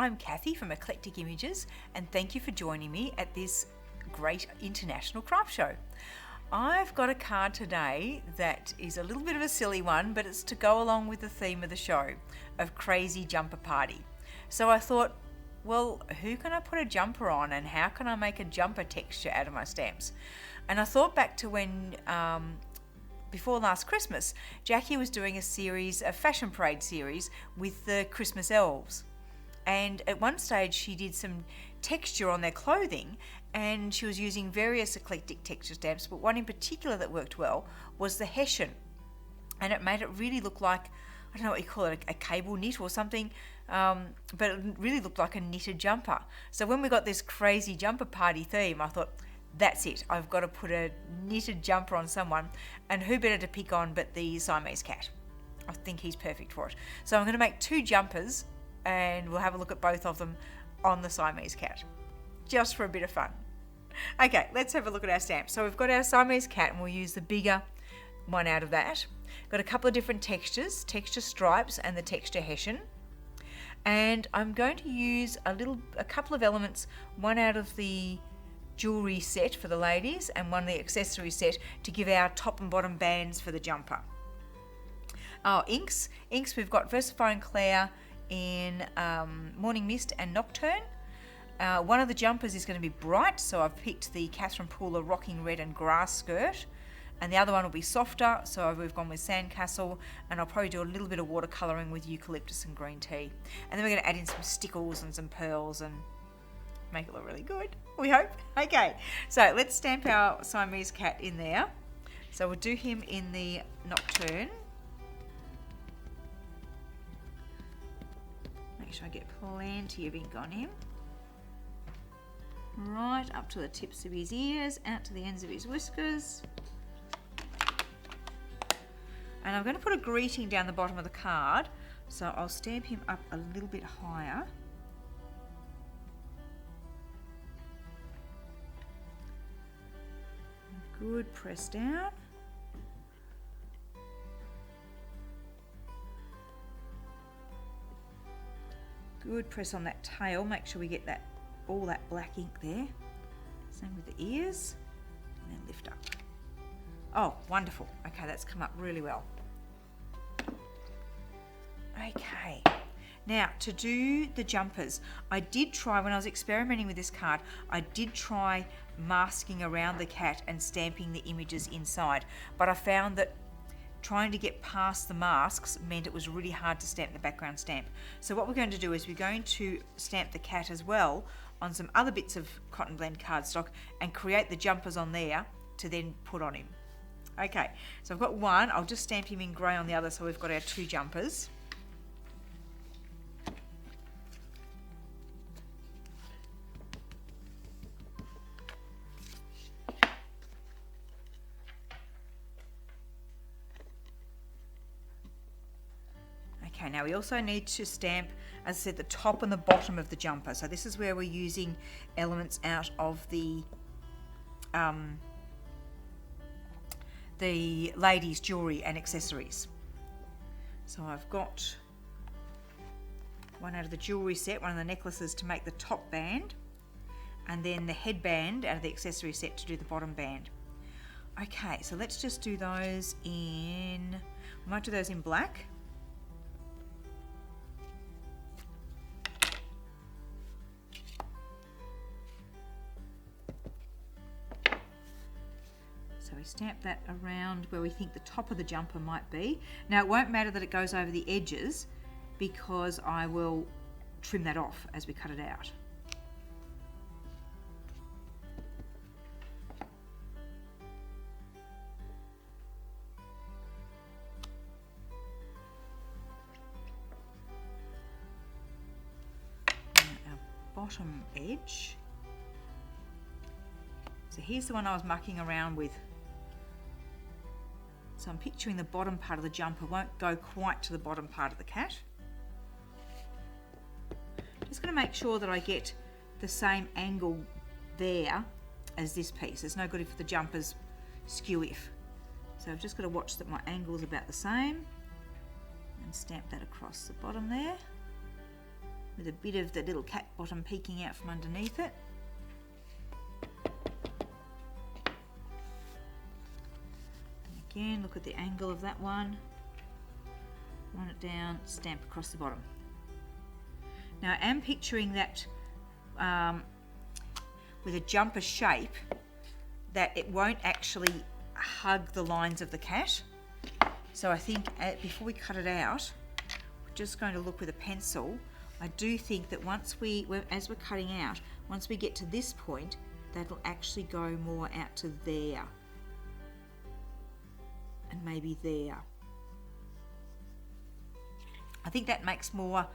I'm Cathy from Eclectic Images, and thank you for joining me at this great international craft show. I've got a card today that is a little bit of a silly one, but it's to go along with the theme of the show of crazy jumper party. So I thought, well, who can I put a jumper on and how can I make a jumper texture out of my stamps? And I thought back to when before last Christmas, Jackie was doing a series, a fashion parade series with the Christmas elves. And at one stage she did some texture on their clothing, and she was using various eclectic texture stamps, but one in particular that worked well was the Hessian. And it made it really look like, I don't know what you call it, a cable knit or something, but it really looked like a knitted jumper. So when we got this crazy jumper party theme, I thought, that's it, I've got to put a knitted jumper on someone, and who better to pick on but the Siamese cat. I think he's perfect for it. So I'm going to make 2 jumpers, and we'll have a look at both of them on the Siamese cat, just for a bit of fun. Okay, let's have a look at our stamps. So we've got our Siamese cat, and we'll use the bigger one out of that. Got a couple of different textures, texture stripes and the texture Hessian. And I'm going to use a couple of elements, one out of the jewellery set for the ladies and one of the accessory set to give our top and bottom bands for the jumper. Inks we've got Versifying Claire in Morning Mist and Nocturne. One of the jumpers is going to be bright, so I've picked the Catherine Pooler Rocking Red and Grass skirt, and the other one will be softer, so we've gone with Sandcastle, and I'll probably do a little bit of watercolouring with eucalyptus and green tea. And then we're going to add in some stickles and some pearls and make it look really good, we hope. Okay, so let's stamp our Siamese cat in there. So we'll do him in the Nocturne. Make sure I get plenty of ink on him. Right up to the tips of his ears, out to the ends of his whiskers. And I'm going to put a greeting down the bottom of the card, so I'll stamp him up a little bit higher. Good, press down. Good, press on that tail, make sure we get that all that black ink there. Same with the ears, and then lift up. Oh, wonderful. Okay, that's come up really well. Okay, now to do the jumpers, I did try, when I was experimenting with this card, I did try masking around the cat and stamping the images inside, but I found that trying to get past the masks meant it was really hard to stamp the background stamp. So what we're going to do is we're going to stamp the cat as well on some other bits of cotton blend cardstock and create the jumpers on there to then put on him. Okay, so I've got one, I'll just stamp him in grey on the other, so we've got our 2 jumpers. Okay, now we also need to stamp, as I said, the top and the bottom of the jumper. So this is where we're using elements out of the ladies' jewellery and accessories. So I've got one out of the jewellery set, one of the necklaces to make the top band, and then the headband out of the accessory set to do the bottom band. Okay, so let's just do those in, we might do those in black. So we stamp that around where we think the top of the jumper might be. Now it won't matter that it goes over the edges because I will trim that off as we cut it out. Now our bottom edge. So here's the one I was mucking around with. So I'm picturing the bottom part of the jumper won't go quite to the bottom part of the cat. Just going to make sure that I get the same angle there as this piece. It's no good if the jumper's skew-if. So I've just got to watch that my angle is about the same and stamp that across the bottom there. with a bit of the little cat bottom peeking out from underneath it. And again, look at the angle of that one. Run it down, stamp across the bottom. Now I am picturing that with a jumper shape, that it won't actually hug the lines of the cat. So I think before we cut it out, we're just going to look with a pencil. I do think that as we're cutting out, once we get to this point, that'll actually go more out to there. And maybe there. I think that makes more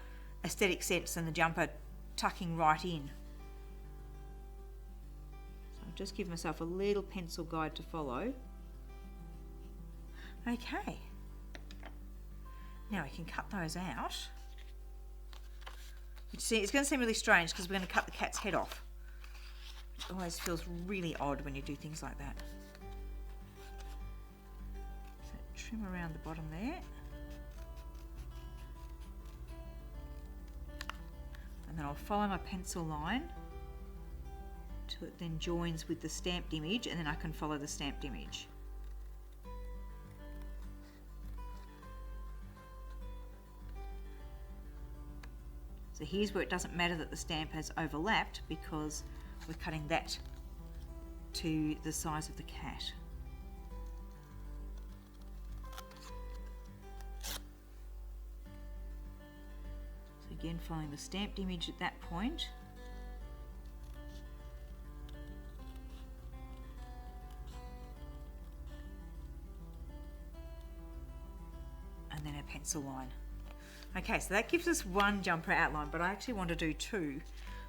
aesthetic sense than the jumper tucking right in. So I'll just give myself a little pencil guide to follow. Okay. Now we can cut those out. See, it's going to seem really strange because we're going to cut the cat's head off. Which always feels really odd when you do things like that. So trim around the bottom there. And then I'll follow my pencil line till it then joins with the stamped image, and then I can follow the stamped image. So here's where it doesn't matter that the stamp has overlapped, because we're cutting that to the size of the cat. So again, following the stamped image at that point. And then a pencil line. Okay, so that gives us one jumper outline, but I actually want to do two,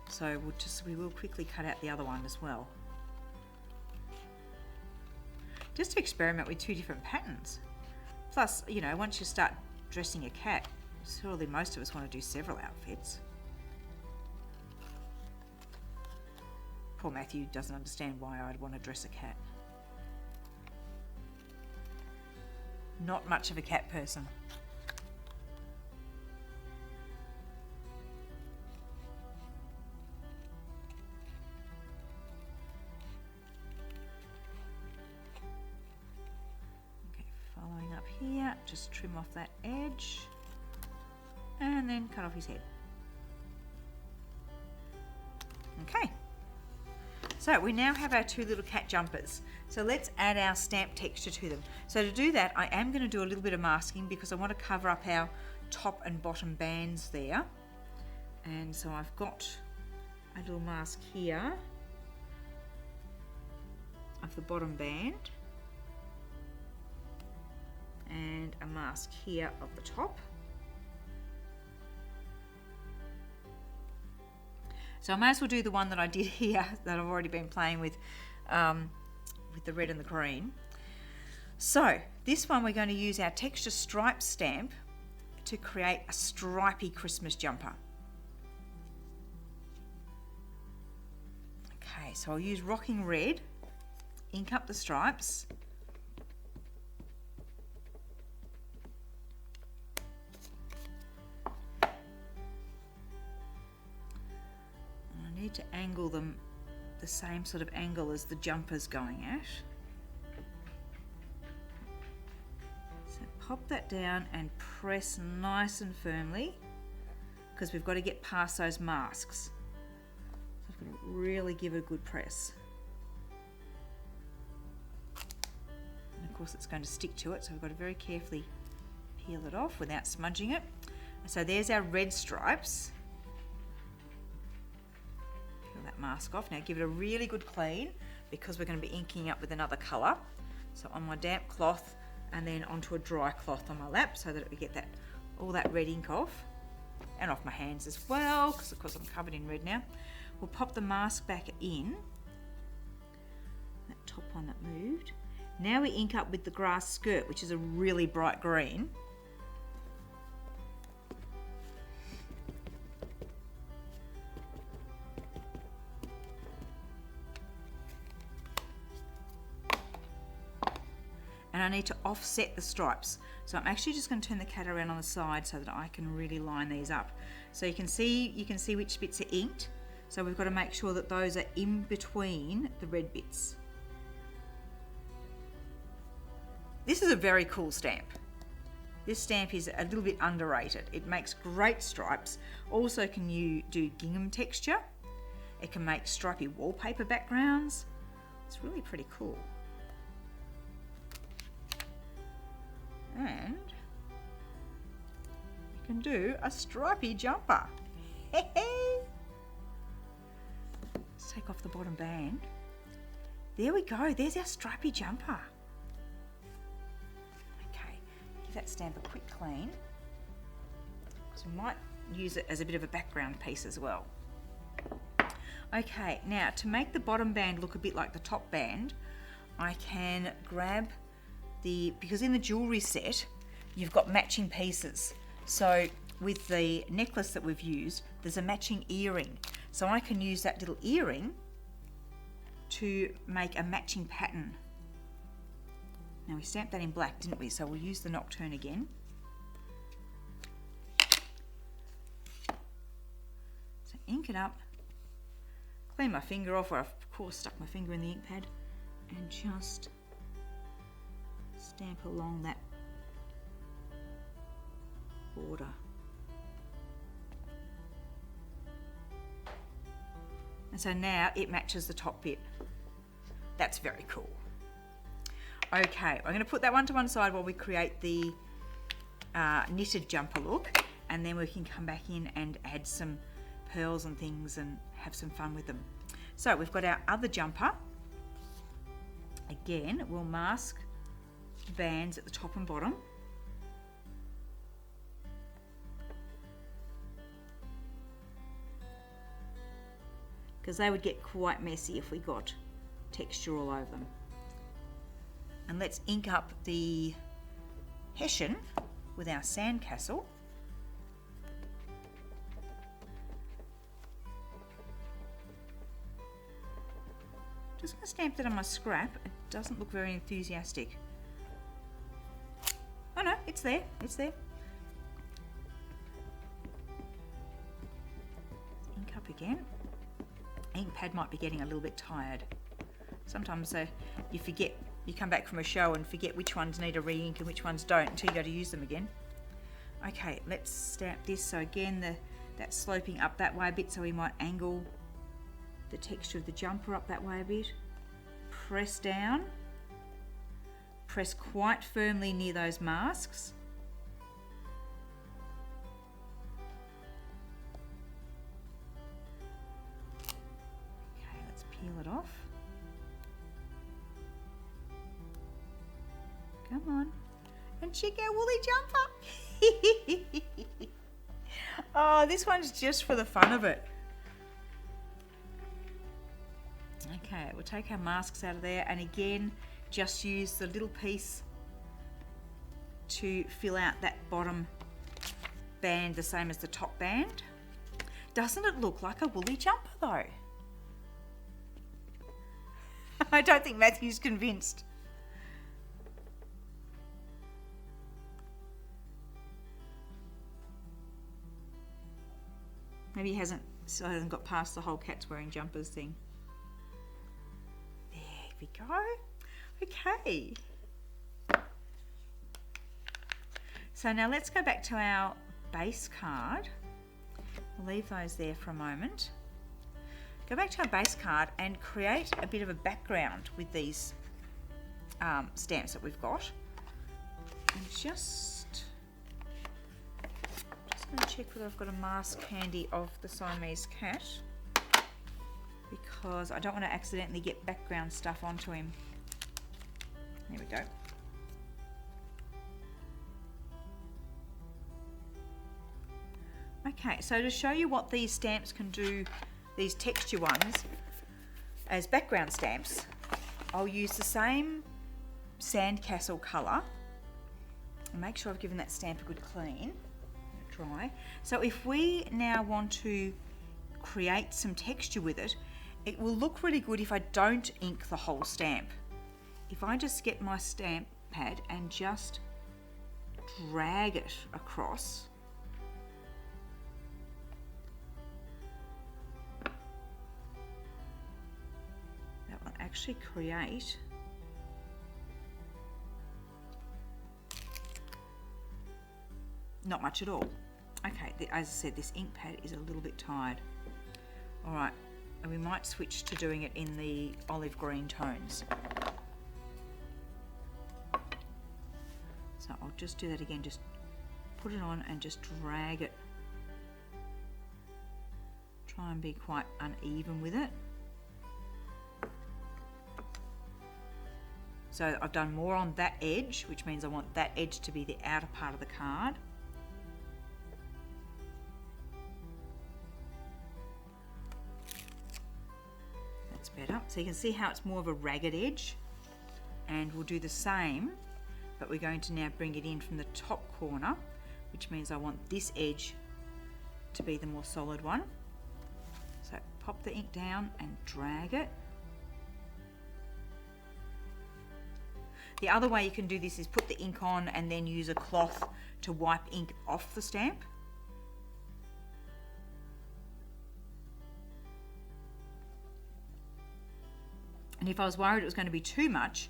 so we will quickly cut out the other one as well. Just to experiment with two different patterns. Plus, you know, once you start dressing a cat, surely most of us want to do several outfits. Poor Matthew doesn't understand why I'd want to dress a cat. Not much of a cat person. Here, just trim off that edge and then cut off his head. Okay, so we now have our two little cat jumpers. So let's add our stamp texture to them. So to do that, I am going to do a little bit of masking because I want to cover up our top and bottom bands there. And so I've got a little mask here of the bottom band, and a mask here of the top. So I may as well do the one that I did here that I've already been playing with the red and the green. So this one we're going to use our texture stripe stamp to create a stripy Christmas jumper. Okay, so I'll use Rocking Red, ink up the stripes. Need to angle them the same sort of angle as the jumper's going at. So pop that down and press nice and firmly, because we've got to get past those masks. So I've got to really give it a good press. And of course it's going to stick to it, so we've got to very carefully peel it off without smudging it. And so there's our red stripes. That mask off. Now give it a really good clean, because we're going to be inking up with another colour. So on my damp cloth and then onto a dry cloth on my lap, so that we get all that red ink off, and off my hands as well, because of course I'm covered in red now. We'll pop the mask back in, that top one that moved. Now we ink up with the grass skirt, which is a really bright green. and I need to offset the stripes. So I'm actually just going to turn the cat around on the side so that I can really line these up. So you can see which bits are inked. So we've got to make sure that those are in between the red bits. This is a very cool stamp. This stamp is a little bit underrated. It makes great stripes. Also, can you do gingham texture? It can make stripy wallpaper backgrounds. It's really pretty cool. And you can do a stripy jumper. Let's take off the bottom band. There we go. There's our stripy jumper. Give that stamp a quick clean. So we might use it as a bit of a background piece as well. Okay, now to make the bottom band look a bit like the top band, I can grab because in the jewellery set, you've got matching pieces. So with the necklace that we've used, there's a matching earring. So I can use that little earring to make a matching pattern. Now we stamped that in black, didn't we? So we'll use the Nocturne again. So ink it up, clean my finger off, where I've of course stuck my finger in the ink pad, and just stamp along that border. And so now it matches the top bit. That's very cool. Okay, I'm going to put that one to one side while we create the knitted jumper look, and then we can come back in and add some pearls and things and have some fun with them. So we've got our other jumper. Again, we'll mask the bands at the top and bottom. Because they would get quite messy if we got texture all over them. And let's ink up the Hessian with our sandcastle. Just going to stamp that on my scrap. It doesn't look very enthusiastic. Oh no, it's there, it's there. Ink up again. Ink pad might be getting a little bit tired. Sometimes you forget, you come back from a show and forget which ones need a re-ink and which ones don't until you go to use them again. Okay, let's stamp this. So again, that's sloping up that way a bit, so we might angle the texture of the jumper up that way a bit. Press down. Press quite firmly near those masks. Okay, let's peel it off. Come on. And check our woolly jumper. Oh, this one's just for the fun of it. Okay, we'll take our masks out of there, and again, just use the little piece to fill out that bottom band the same as the top band. Doesn't it look like a woolly jumper though? I don't think Matthew's convinced. Maybe he hasn't got past the whole cats wearing jumpers thing. There we go. Okay. So now let's go back to our base card. We'll leave those there for a moment. Go back to our base card and create a bit of a background with these stamps that we've got. And just going to check whether I've got a mask handy of the Siamese cat, because I don't want to accidentally get background stuff onto him. There we go. Okay, so to show you what these stamps can do, these texture ones, as background stamps, I'll use the same sandcastle colour and make sure I've given that stamp a good clean. Dry. So if we now want to create some texture with it, it will look really good if I don't ink the whole stamp. If I just get my stamp pad and just drag it across. That will actually create not much at all. Okay, as I said, this ink pad is a little bit tired. All right, and we might switch to doing it in the olive green tones. So I'll just do that again, just put it on and just drag it. Try and be quite uneven with it. So I've done more on that edge, which means I want that edge to be the outer part of the card. That's better. So you can see how it's more of a ragged edge, and we'll do the same, but we're going to now bring it in from the top corner, which means I want this edge to be the more solid one. So pop the ink down and drag it. The other way you can do this is put the ink on and then use a cloth to wipe ink off the stamp. And if I was worried it was going to be too much,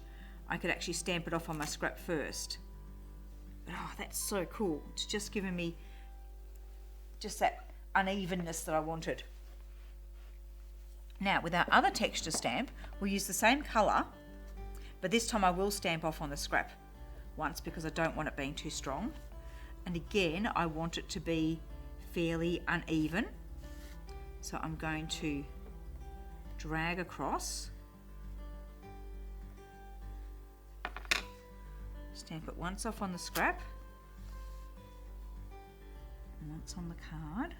I could actually stamp it off on my scrap first. But oh, that's so cool. It's just given me just that unevenness that I wanted. Now with our other texture stamp, we'll use the same colour, but this time I will stamp off on the scrap once because I don't want it being too strong. And again, I want it to be fairly uneven. So I'm going to drag across, stamp it once off on the scrap and once on the card.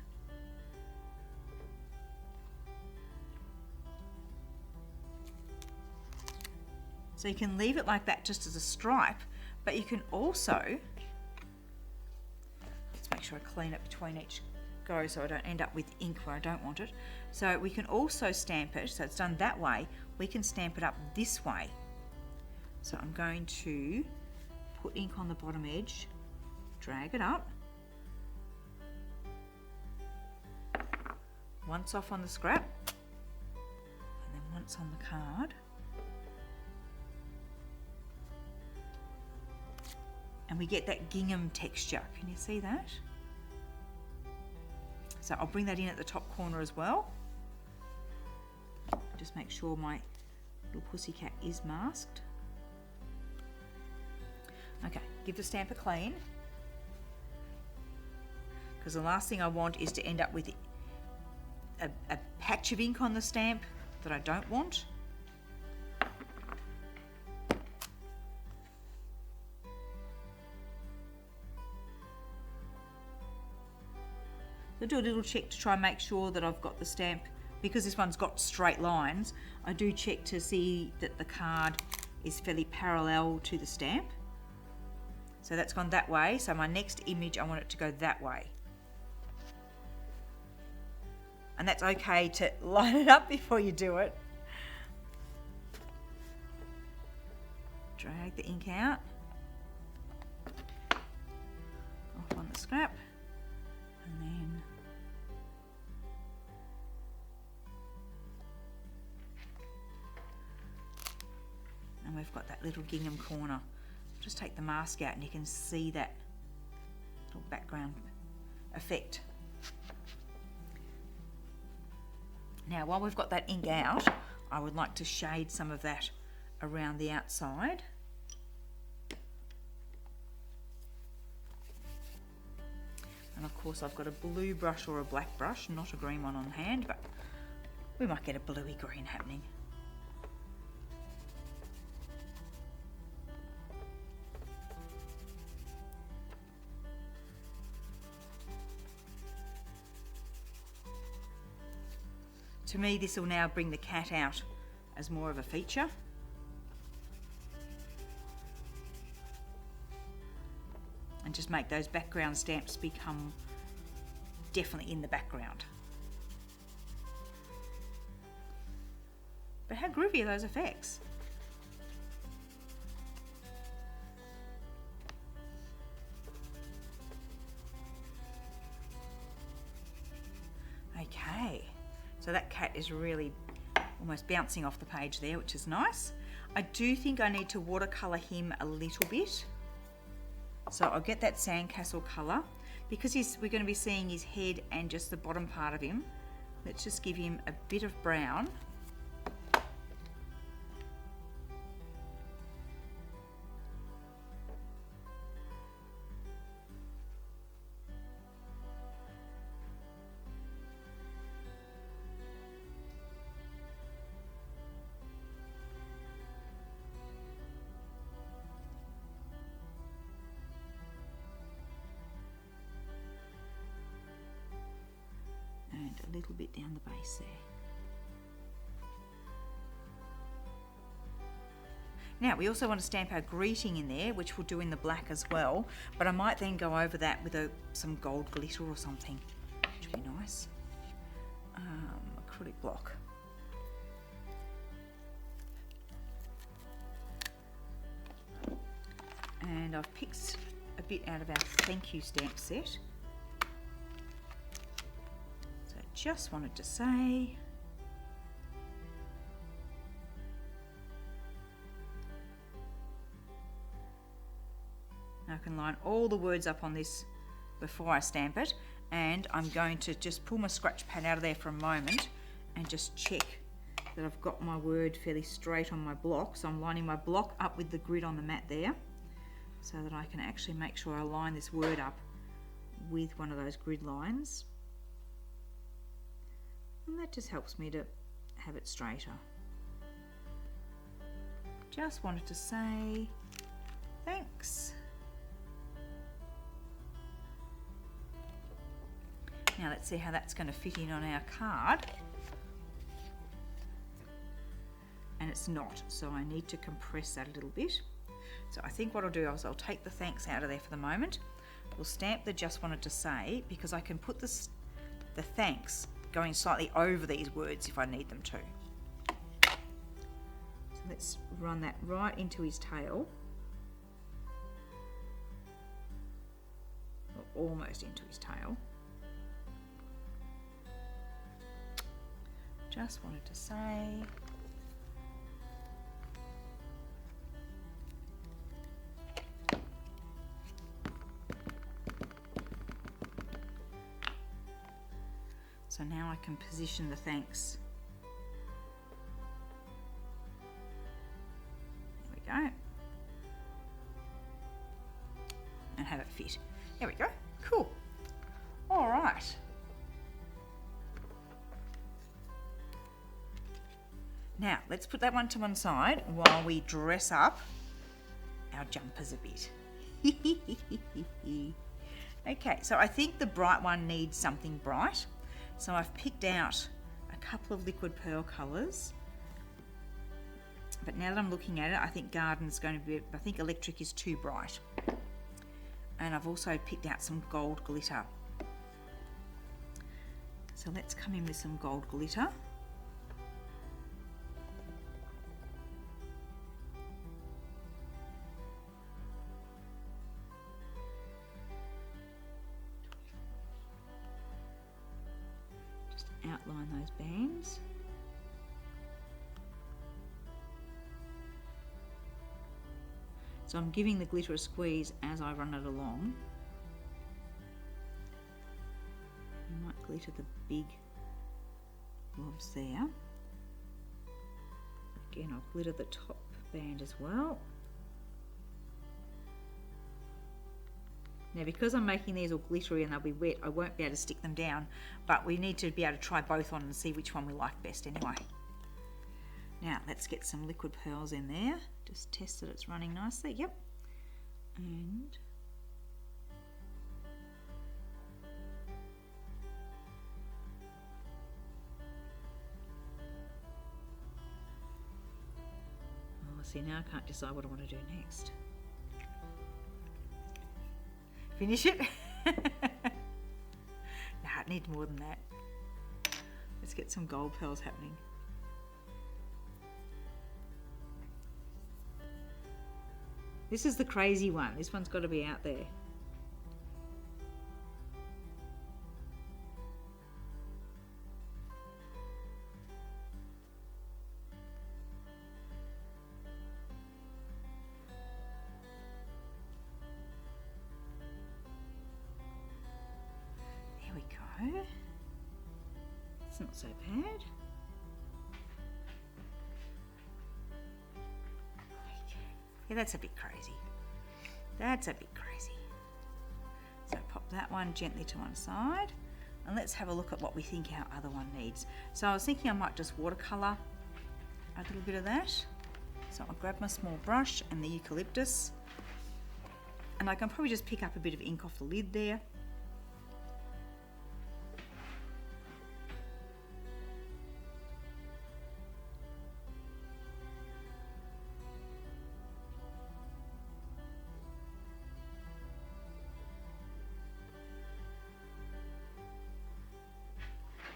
So you can leave it like that just as a stripe, but you can also, let's make sure I clean it between each go so I don't end up with ink where I don't want it. So we can also stamp it, so it's done that way, we can stamp it up this way. So I'm going to put ink on the bottom edge, drag it up, once off on the scrap, and then once on the card. And we get that gingham texture. Can you see that? So I'll bring that in at the top corner as well. Just make sure my little pussycat is masked. Okay, give the stamp a clean, because the last thing I want is to end up with a patch of ink on the stamp that I don't want. So do a little check to try and make sure that I've got the stamp, because this one's got straight lines, I do check to see that the card is fairly parallel to the stamp. So that's gone that way, so my next image I want it to go that way. And that's okay to line it up before you do it. Drag the ink out, off on the scrap, and then we've got that little gingham corner. Just take the mask out and you can see that little background effect. Now while we've got that ink out, I would like to shade some of that around the outside. And of course I've got a blue brush or a black brush, not a green one on hand, but we might get a bluey green happening. To me, this will now bring the cat out as more of a feature. And just make those background stamps become definitely in the background. But how groovy are those effects? So that cat is really almost bouncing off the page there, which is nice. I do think I need to watercolour him a little bit. So I'll get that sandcastle colour. Because we're going to be seeing his head and just the bottom part of him, let's just give him a bit of brown. And a little bit down the base there. Now we also want to stamp our greeting in there, which we'll do in the black as well, but I might then go over that with some gold glitter or something, which would be nice. Acrylic block. And I've picked a bit out of our thank you stamp set. Just wanted to say, now I can line all the words up on this before I stamp it, and I'm going to just pull my scratch pad out of there for a moment and just check that I've got my word fairly straight on my block. So I'm lining my block up with the grid on the mat there so that I can actually make sure I line this word up with one of those grid lines. And that just helps me to have it straighter. Just wanted to say thanks. Now let's see how that's going to fit in on our card. And it's not, so I need to compress that a little bit. So I think what I'll do is I'll take the thanks out of there for the moment. We'll stamp the just wanted to say, because I can put the thanks going slightly over these words if I need them to. So let's run that right into his tail, or almost into his tail. Just wanted to say so now I can position the thanks. There we go. And have it fit. There we go. Cool. All right. Now, let's put that one to one side while we dress up our jumpers a bit. Okay, so I think the bright one needs something bright. So I've picked out a couple of liquid pearl colours. But now that I'm looking at it, I think Garden's going to be, I think Electric is too bright. And I've also picked out some gold glitter. So let's come in with some gold glitter. Outline those bands. So I'm giving the glitter a squeeze as I run it along. I might glitter the big blobs there. Again, I'll glitter the top band as well. Now, because I'm making these all glittery and they'll be wet, I won't be able to stick them down, but we need to be able to try both on and see which one we like best anyway. Now, let's get some liquid pearls in there. Just test that it's running nicely. Yep. And oh, see, now I can't decide what I want to do next. Finish it? Nah, it needs more than that. Let's get some gold pearls happening. This is the crazy one. This one's got to be out there. That's not so bad. Yeah, that's a bit crazy. That's a bit crazy. So pop that one gently to one side, and let's have a look at what we think our other one needs. So I was thinking I might just watercolour a little bit of that. So I'll grab my small brush and the eucalyptus, and I can probably just pick up a bit of ink off the lid there.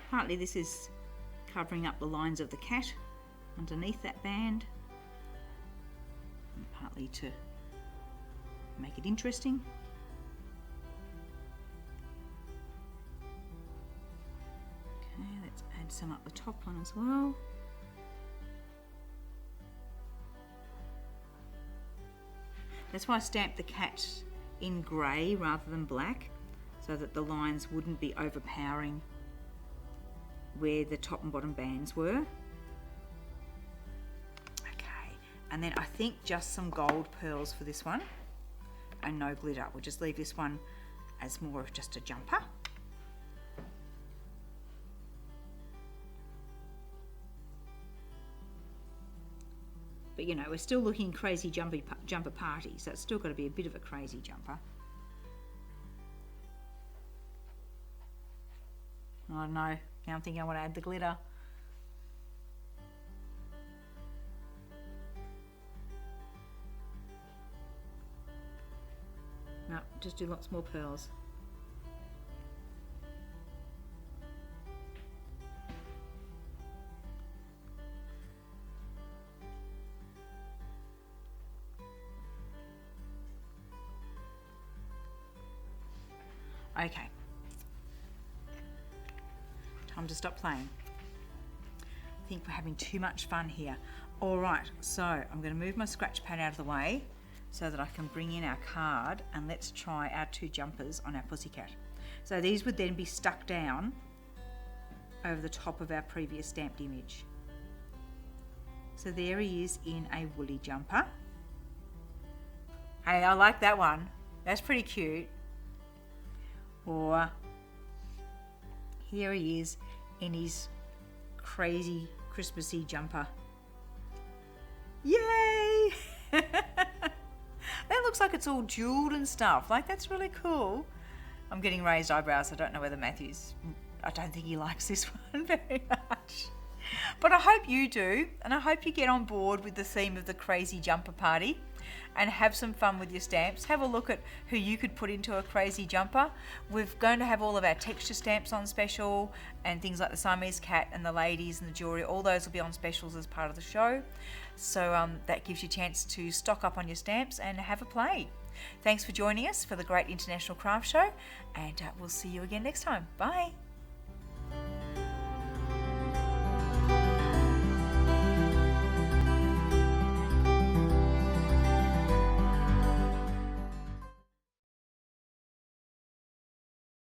Partly this is covering up the lines of the cat underneath that band, and partly to make it interesting. Okay, let's add some up the top one as well. That's why I stamped the cat in grey rather than black, so that the lines wouldn't be overpowering where the top and bottom bands were. Okay, and then I think just some gold pearls for this one, and no glitter. We'll just leave this one as more of just a jumper. But you know, we're still looking crazy jumper party, so it's still got to be a bit of a crazy jumper. I don't know. Now I'm thinking I want to add the glitter. No, just do lots more pearls. Okay. Time to stop playing. I think we're having too much fun here. All right, so I'm going to move my scratch pad out of the way so that I can bring in our card, and let's try our two jumpers on our pussycat. So these would then be stuck down over the top of our previous stamped image. So there he is in a woolly jumper. Hey, I like that one. That's pretty cute. Or here he is in his crazy Christmassy jumper. Yay! That looks like it's all jeweled and stuff. Like, that's really cool. I'm getting raised eyebrows. I don't know whether I don't think he likes this one very much. But I hope you do, and I hope you get on board with the theme of the crazy jumper party and have some fun with your stamps. Have a look at who you could put into a crazy jumper. We're going to have all of our texture stamps on special, and things like the Siamese cat and the ladies and the jewellery. All those will be on specials as part of the show. So that gives you a chance to stock up on your stamps and have a play. Thanks for joining us for the Great International Craft Show, and we'll see you again next time. Bye.